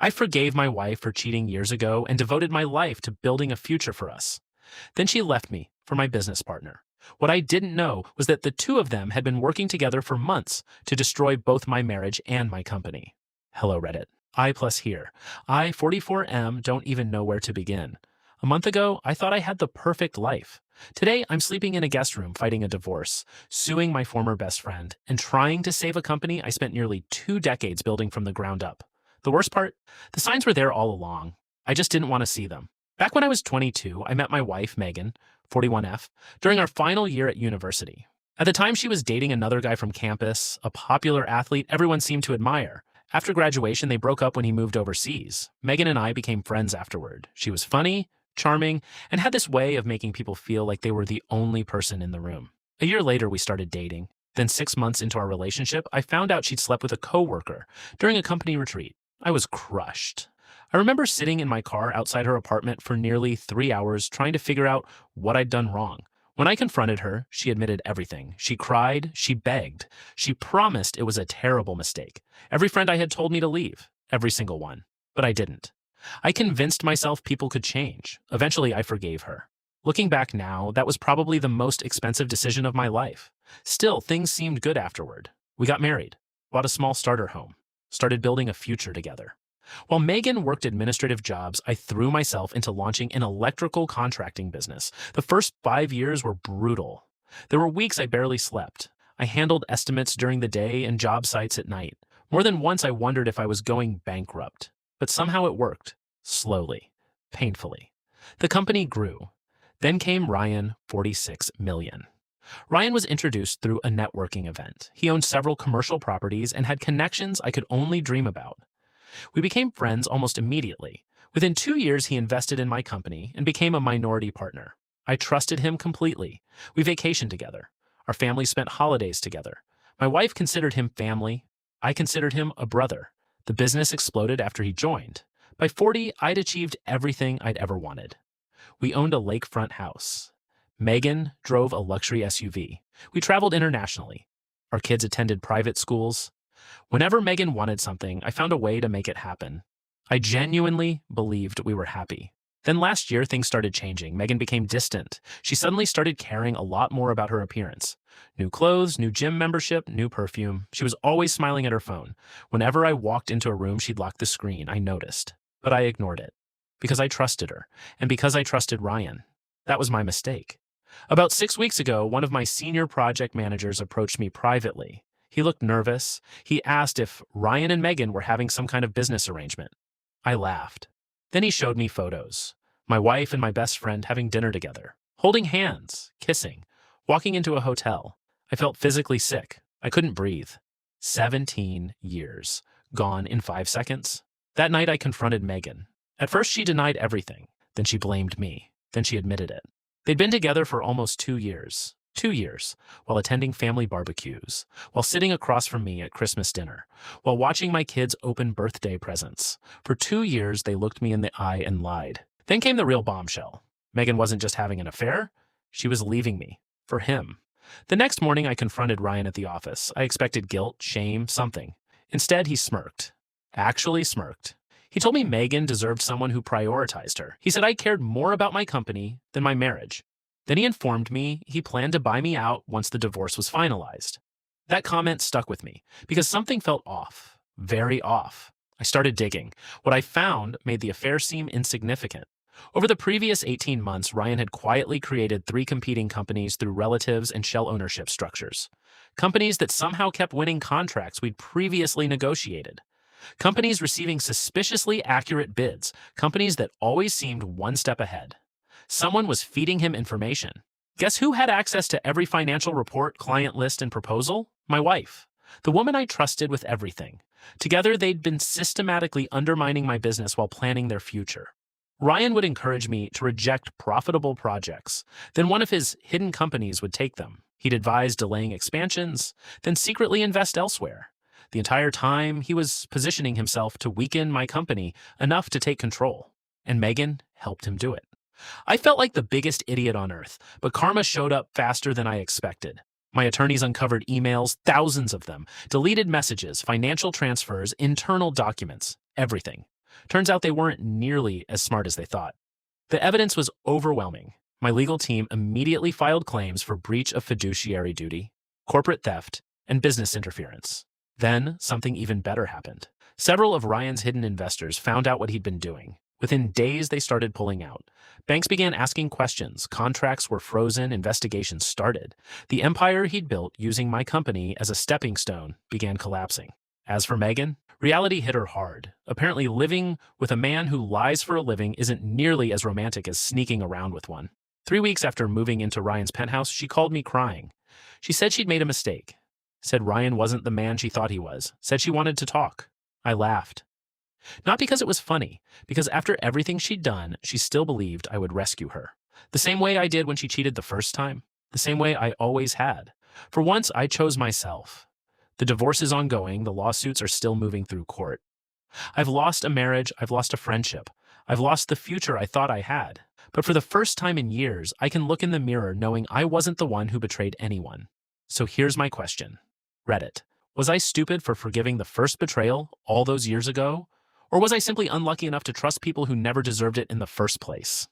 I forgave my wife for cheating years ago and devoted my life to building a future for us. Then she left me for my business partner. What I didn't know was that the two of them had been working together for months to destroy both my marriage and my company. Hello, Reddit. I plus here. I, 44M, don't even know where to begin. A month ago, I thought I had the perfect life. Today, I'm sleeping in a guest room fighting a divorce, suing my former best friend, and trying to save a company I spent nearly 2 decades building from the ground up. The worst part? The signs were there all along. I just didn't want to see them. Back when I was 22, I met my wife, Megan, 41F, during our final year at university. At the time, she was dating another guy from campus, a popular athlete everyone seemed to admire. After graduation, they broke up when he moved overseas. Megan and I became friends afterward. She was funny, charming, and had this way of making people feel like they were the only person in the room. A year later, we started dating. Then 6 months into our relationship, I found out she'd slept with a coworker during a company retreat. I was crushed. I remember sitting in my car outside her apartment for nearly 3 hours trying to figure out what I'd done wrong. When I confronted her, she admitted everything. She cried, she begged, she promised it was a terrible mistake. Every friend I had told me to leave, every single one. But I didn't. I convinced myself people could change. Eventually, I forgave her. Looking back now, that was probably the most expensive decision of my life. Still, things seemed good afterward. We got married, bought a small starter home, started building a future together. While Megan worked administrative jobs, I threw myself into launching an electrical contracting business. The first 5 years were brutal. There were weeks I barely slept. I handled estimates during the day and job sites at night. More than once I wondered if I was going bankrupt. But somehow it worked. Slowly. Painfully. The company grew. Then came Ryan, 46 million. Ryan was introduced through a networking event. He owned several commercial properties and had connections I could only dream about. We became friends almost immediately. Within 2 years, he invested in my company and became a minority partner. I trusted him completely. We vacationed together. Our families spent holidays together. My wife considered him family. I considered him a brother. The business exploded after he joined. By 40, I'd achieved everything I'd ever wanted. We owned a lakefront house. Megan drove a luxury SUV. We traveled internationally. Our kids attended private schools. Whenever Megan wanted something, I found a way to make it happen. I genuinely believed we were happy. Then last year, things started changing. Megan became distant. She suddenly started caring a lot more about her appearance. New clothes, new gym membership, new perfume. She was always smiling at her phone. Whenever I walked into a room, she'd lock the screen. I noticed. But I ignored it. Because I trusted her. And because I trusted Ryan. That was my mistake. About 6 weeks ago, one of my senior project managers approached me privately. He looked nervous. He asked if Ryan and Megan were having some kind of business arrangement. I laughed. Then he showed me photos. My wife and my best friend having dinner together, holding hands, kissing, walking into a hotel. I felt physically sick. I couldn't breathe. 17 years, gone in 5 seconds. That night I confronted Megan. At first she denied everything. Then she blamed me. Then she admitted it. They'd been together for almost 2 years. 2 years, while attending family barbecues, while sitting across from me at Christmas dinner, while watching my kids open birthday presents. For 2 years, they looked me in the eye and lied. Then came the real bombshell. Megan wasn't just having an affair. She was leaving me. For him. The next morning, I confronted Ryan at the office. I expected guilt, shame, something. Instead, he smirked. Actually smirked. He told me Megan deserved someone who prioritized her. He said I cared more about my company than my marriage. Then he informed me he planned to buy me out once the divorce was finalized. That comment stuck with me because something felt off, very off. I started digging. What I found made the affair seem insignificant. Over the previous 18 months, Ryan had quietly created 3 competing companies through relatives and shell ownership structures. Companies that somehow kept winning contracts we'd previously negotiated. Companies receiving suspiciously accurate bids. Companies that always seemed one step ahead. Someone was feeding him information. Guess who had access to every financial report, client list, and proposal? My wife. The woman I trusted with everything. Together, they'd been systematically undermining my business while planning their future. Ryan would encourage me to reject profitable projects. Then one of his hidden companies would take them. He'd advise delaying expansions, then secretly invest elsewhere. The entire time, he was positioning himself to weaken my company enough to take control. And Megan helped him do it. I felt like the biggest idiot on earth, but karma showed up faster than I expected. My attorneys uncovered emails, thousands of them, deleted messages, financial transfers, internal documents, everything. Turns out they weren't nearly as smart as they thought. The evidence was overwhelming. My legal team immediately filed claims for breach of fiduciary duty, corporate theft, and business interference. Then, something even better happened. Several of Ryan's hidden investors found out what he'd been doing. Within days, they started pulling out. Banks began asking questions, contracts were frozen, investigations started. The empire he'd built using my company as a stepping stone began collapsing. As for Megan, reality hit her hard. Apparently, living with a man who lies for a living isn't nearly as romantic as sneaking around with one. 3 weeks after moving into Ryan's penthouse, she called me crying. She said she'd made a mistake. Said Ryan wasn't the man she thought he was. Said she wanted to talk. I laughed. Not because it was funny, because after everything she'd done, she still believed I would rescue her. The same way I did when she cheated the first time. The same way I always had. For once, I chose myself. The divorce is ongoing, the lawsuits are still moving through court. I've lost a marriage, I've lost a friendship. I've lost the future I thought I had. But for the first time in years, I can look in the mirror knowing I wasn't the one who betrayed anyone. So here's my question. Reddit. Was I stupid for forgiving the first betrayal all those years ago? Or was I simply unlucky enough to trust people who never deserved it in the first place?